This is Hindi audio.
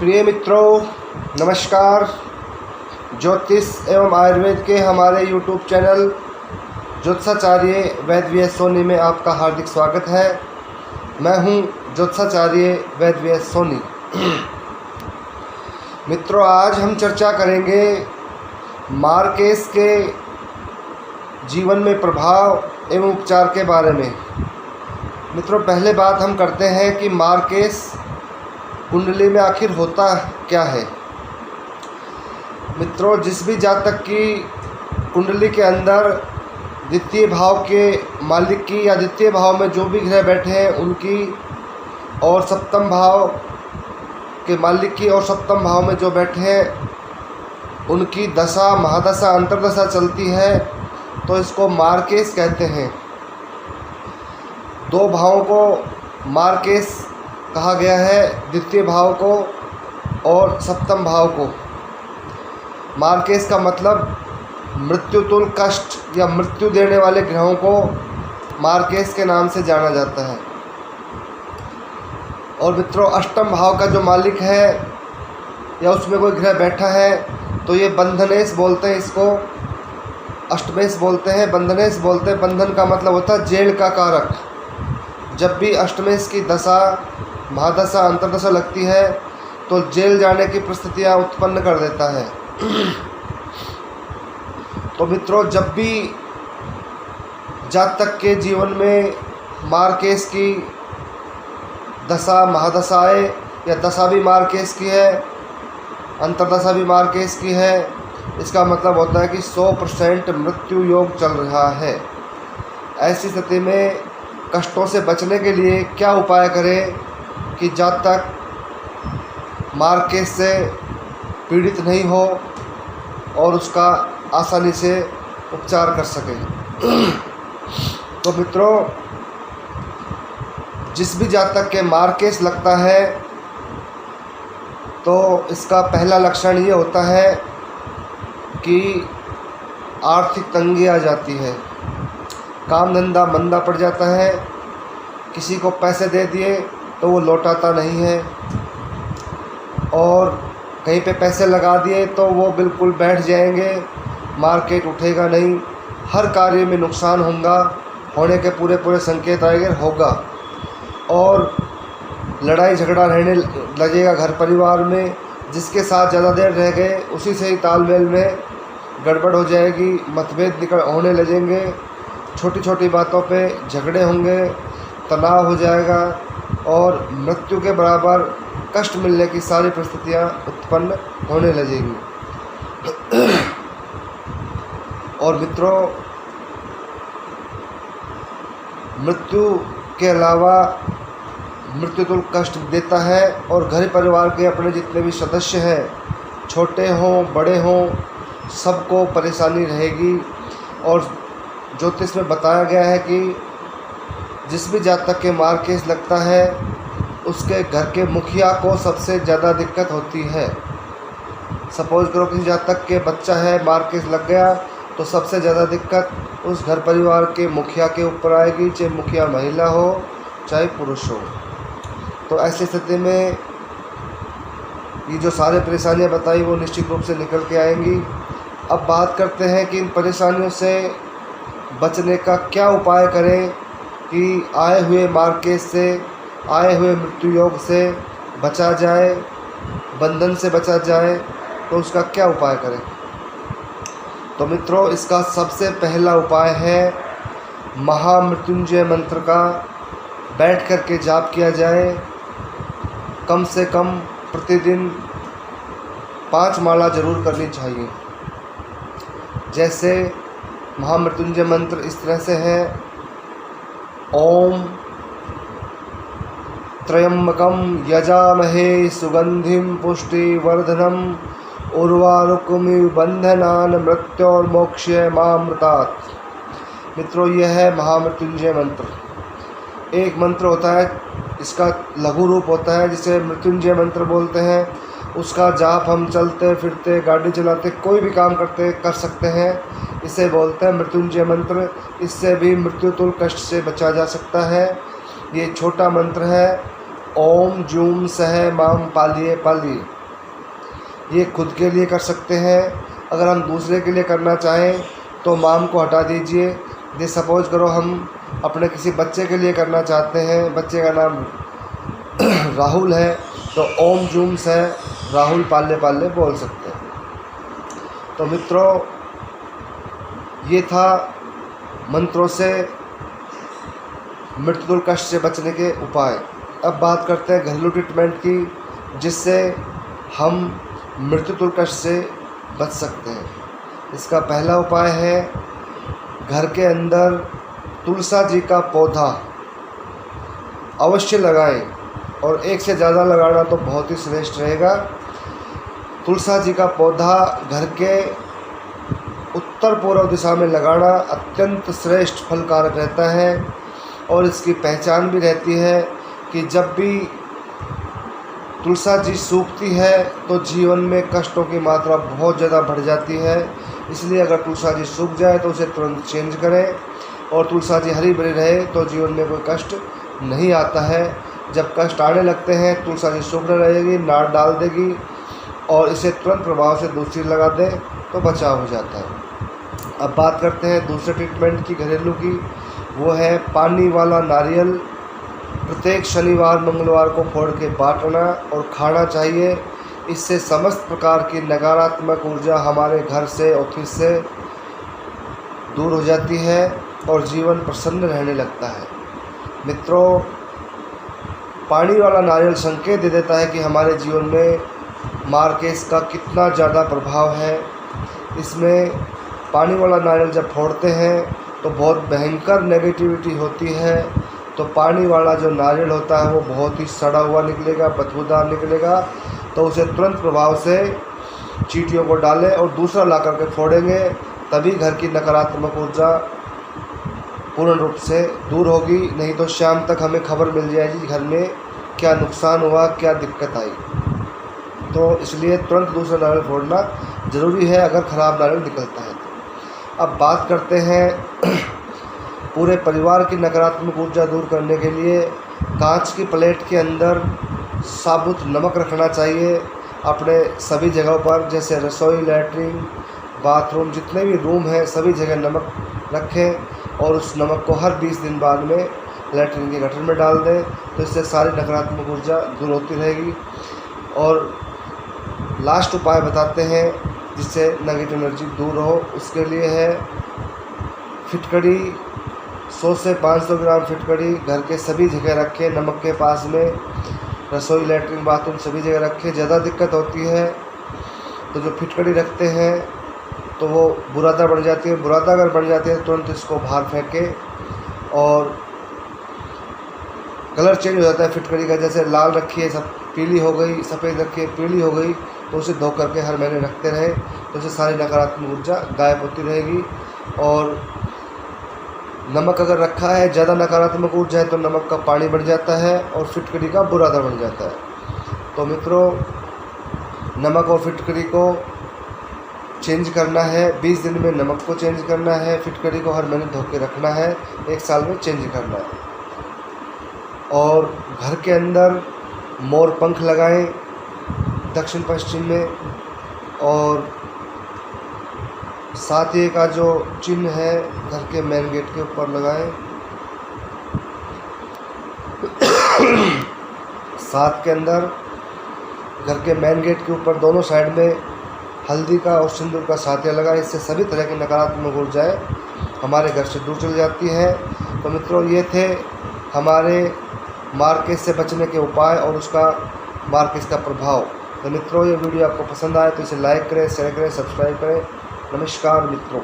प्रिय मित्रों, नमस्कार। ज्योतिष एवं आयुर्वेद के हमारे YouTube चैनल ज्योतिषाचार्य वैद्य वी एस सोनी में आपका हार्दिक स्वागत है। मैं हूं ज्योतिषाचार्य वैद्य वी एस सोनी। मित्रों, आज हम चर्चा करेंगे मार्केस के जीवन में प्रभाव एवं उपचार के बारे में। मित्रों, पहले बात हम करते हैं कि मार्केस कुंडली में आखिर होता क्या है। मित्रों, जिस भी जातक की कुंडली के अंदर द्वितीय भाव के मालिक की या द्वितीय भाव में जो भी ग्रह बैठे हैं उनकी, और सप्तम भाव के मालिक की और सप्तम भाव में जो बैठे हैं उनकी दशा, महादशा, अंतर्दशा चलती है तो इसको मार्केस कहते हैं। दो भावों को मार्केस कहा गया है, द्वितीय भाव को और सप्तम भाव को। मार्केस का मतलब मृत्युतुल्य कष्ट या मृत्यु देने वाले ग्रहों को मार्केस के नाम से जाना जाता है। और मित्रों, अष्टम भाव का जो मालिक है या उसमें कोई ग्रह बैठा है तो ये बंधनेश बोलते हैं, इसको अष्टमेश बोलते हैं, बंधनेश बोलते हैं। बंधन का मतलब होता है जेल का कारक। जब भी अष्टमेश की दशा, महादशा, अंतर्दशा लगती है तो जेल जाने की परिस्थितियाँ उत्पन्न कर देता है। तो मित्रों, जब भी जातक के जीवन में मार्केस की दशा, महादशा आए या दशा भी मार्केस की है, अंतर्दशा भी मार्केस की है, इसका मतलब होता है कि 100% मृत्यु योग चल रहा है। ऐसी स्थिति में कष्टों से बचने के लिए क्या उपाय करें कि जातक मार्केस से पीड़ित नहीं हो और उसका आसानी से उपचार कर सके। तो मित्रों, जिस भी जातक के मार्केस लगता है तो इसका पहला लक्षण ये होता है कि आर्थिक तंगी आ जाती है, काम धंधा मंदा पड़ जाता है, किसी को पैसे दे दिए तो वो लौटाता नहीं है, और कहीं पे पैसे लगा दिए तो वो बिल्कुल बैठ जाएंगे, मार्केट उठेगा नहीं, हर कार्य में नुकसान होने के पूरे संकेत आएंगे, होगा। और लड़ाई झगड़ा रहने लगेगा घर परिवार में, जिसके साथ ज़्यादा देर रह गए उसी से ही तालमेल में गड़बड़ हो जाएगी, मतभेद होने लगेंगे, छोटी छोटी बातों पे झगड़े होंगे, तनाव हो जाएगा और मृत्यु के बराबर कष्ट मिलने की सारी परिस्थितियाँ उत्पन्न होने लगेंगी। और मित्रों, मृत्यु के अलावा मृत्युतुल्य कष्ट देता है और घर परिवार के अपने जितने भी सदस्य हैं, छोटे हों बड़े हों, सबको परेशानी रहेगी। और ज्योतिष में बताया गया है कि जिस भी जातक के मार्केस लगता है उसके घर के मुखिया को सबसे ज़्यादा दिक्कत होती है। सपोज करो किसी जातक के बच्चा है, मार्केस लग गया तो सबसे ज़्यादा दिक्कत उस घर परिवार के मुखिया के ऊपर आएगी, चाहे मुखिया महिला हो चाहे पुरुष हो। तो ऐसी स्थिति में ये जो सारे परेशानियां बताई वो निश्चित रूप से निकल के आएंगी। अब बात करते हैं कि इन परेशानियों से बचने का क्या उपाय करें कि आए हुए मार्केस से, आए हुए मृत्यु योग से बचा जाए, बंधन से बचा जाए। तो उसका क्या उपाय करें? तो मित्रों, इसका सबसे पहला उपाय है महामृत्युंजय मंत्र का बैठ कर के जाप किया जाए। कम से कम प्रतिदिन 5 माला जरूर करनी चाहिए। जैसे महामृत्युंजय मंत्र इस तरह से है: ओम त्र्यंबकम यजामहे सुगंधिम पुष्टिवर्धनम उर्वारुकमिव बंधनान मृत्योर्मोक्षयमामृतात्। मित्रों, यह है महामृत्युंजय मंत्र। एक मंत्र होता है, इसका लघु रूप होता है जिसे मृत्युंजय मंत्र बोलते हैं। उसका जाप हम चलते फिरते, गाड़ी चलाते, कोई भी काम करते कर सकते हैं, इसे बोलते हैं मृत्युंजय मंत्र। इससे भी मृत्युतुल्य कष्ट से बचा जा सकता है। ये छोटा मंत्र है ओम जूम सह माम पालिए पालिए। ये खुद के लिए कर सकते हैं। अगर हम दूसरे के लिए करना चाहें तो माम को हटा दीजिए। ये सपोज करो हम अपने किसी बच्चे के लिए करना चाहते हैं, बच्चे का नाम राहुल है, तो ओम जूम सह राहुल पाले पाले बोल सकते हैं। तो मित्रों, ये था मंत्रों से मृत्युदुल कष्ट से बचने के उपाय। अब बात करते हैं घरेलू ट्रीटमेंट की, जिससे हम मृत्युदुल कष्ट से बच सकते हैं। इसका पहला उपाय है घर के अंदर तुलसा जी का पौधा अवश्य लगाएं, और एक से ज़्यादा लगाना तो बहुत ही श्रेष्ठ रहेगा। तुलसा जी का पौधा घर के उत्तर पूर्व दिशा में लगाना अत्यंत श्रेष्ठ फलकारक रहता है, और इसकी पहचान भी रहती है कि जब भी तुलसा जी सूखती है तो जीवन में कष्टों की मात्रा बहुत ज़्यादा बढ़ जाती है। इसलिए अगर तुलसा जी सूख जाए तो उसे तुरंत चेंज करें, और तुलसा जी हरी भरी रहे तो जीवन में कोई कष्ट नहीं आता है। जब कष्ट आने लगते हैं तुलसा जी सूखने रहेगी, नाड़ डाल देगी, और इसे तुरंत प्रभाव से दूसरी लगा दें तो बचाव हो जाता है। अब बात करते हैं दूसरे ट्रीटमेंट की घरेलू की, वो है पानी वाला नारियल। प्रत्येक शनिवार मंगलवार को फोड़ के बांटना और खाना चाहिए। इससे समस्त प्रकार की नकारात्मक ऊर्जा हमारे घर से, ऑफिस से दूर हो जाती है और जीवन प्रसन्न रहने लगता है। मित्रों, पानी वाला नारियल संकेत दे देता है कि हमारे जीवन में मार्केस का कितना ज़्यादा प्रभाव है। इसमें पानी वाला नारियल जब फोड़ते हैं तो बहुत भयंकर नेगेटिविटी होती है। तो पानी वाला जो नारियल होता है वो बहुत ही सड़ा हुआ निकलेगा, बदबूदार निकलेगा। तो उसे तुरंत प्रभाव से चींटियों को डालें और दूसरा ला करके फोड़ेंगे, तभी घर की नकारात्मक ऊर्जा पूर्ण रूप से दूर होगी। नहीं तो शाम तक हमें खबर मिल जाएगी घर में क्या नुकसान हुआ, क्या दिक्कत आई। तो इसलिए तुरंत दूसरा नारियल फोड़ना ज़रूरी है अगर ख़राब नारियल निकलता है तो। अब बात करते हैं पूरे परिवार की नकारात्मक ऊर्जा दूर करने के लिए कांच की प्लेट के अंदर साबुत नमक रखना चाहिए अपने सभी जगहों पर, जैसे रसोई, लैट्रिन, बाथरूम, जितने भी रूम हैं सभी जगह नमक रखें, और उस नमक को हर 20 दिन बाद में लैट्रिन के गटर में डाल दें। तो इससे सारी नकारात्मक ऊर्जा दूर होती रहेगी। और लास्ट उपाय बताते हैं जिससे नेगेटिव एनर्जी दूर हो, उसके लिए है फिटकड़ी। 100 से 500 ग्राम फिटकड़ी घर के सभी जगह रखें, नमक के पास में, रसोई, लैट्रिन, बाथरूम सभी जगह रखें। ज़्यादा दिक्कत होती है तो जो फिटकड़ी रखते हैं तो वो बुरादा बढ़ जाती है। बुरादा अगर बढ़ जाती है तुरंत इसको बाहर फेंकें, और कलर चेंज हो जाता है फिटकड़ी का, जैसे लाल रखी है सब पीली हो गई, सफ़ेद रखी है पीली हो गई, तो उसे धो करके हर महीने रखते रहें। तो उससे सारी नकारात्मक ऊर्जा गायब होती रहेगी। और नमक अगर रखा है, ज़्यादा नकारात्मक ऊर्जा है तो नमक का पानी बढ़ जाता है और फिटकरी का बुरादा बढ़ जाता है। तो मित्रों, नमक और फिटकरी को चेंज करना है, 20 दिन में नमक को चेंज करना है, फिटकरी को हर महीने धो के रखना है, 1 साल में चेंज करना है। और घर के अंदर मोर पंख लगाएं दक्षिण पश्चिम में, और साथी का जो चिन्ह है घर के मेन गेट के ऊपर लगाएं। साथ के अंदर घर के मेन गेट के ऊपर दोनों साइड में हल्दी का और सिंदूर का साथिया लगाएं। इससे सभी तरह की नकारात्मक ऊर्जाएं हमारे घर से दूर चली जाती हैं। तो मित्रों, ये थे हमारे मार्केस से बचने के उपाय और उसका मार्केस का प्रभाव। तो मित्रों, ये वीडियो आपको पसंद आए तो इसे लाइक करें, शेयर करें, सब्सक्राइब करें। नमस्कार मित्रों।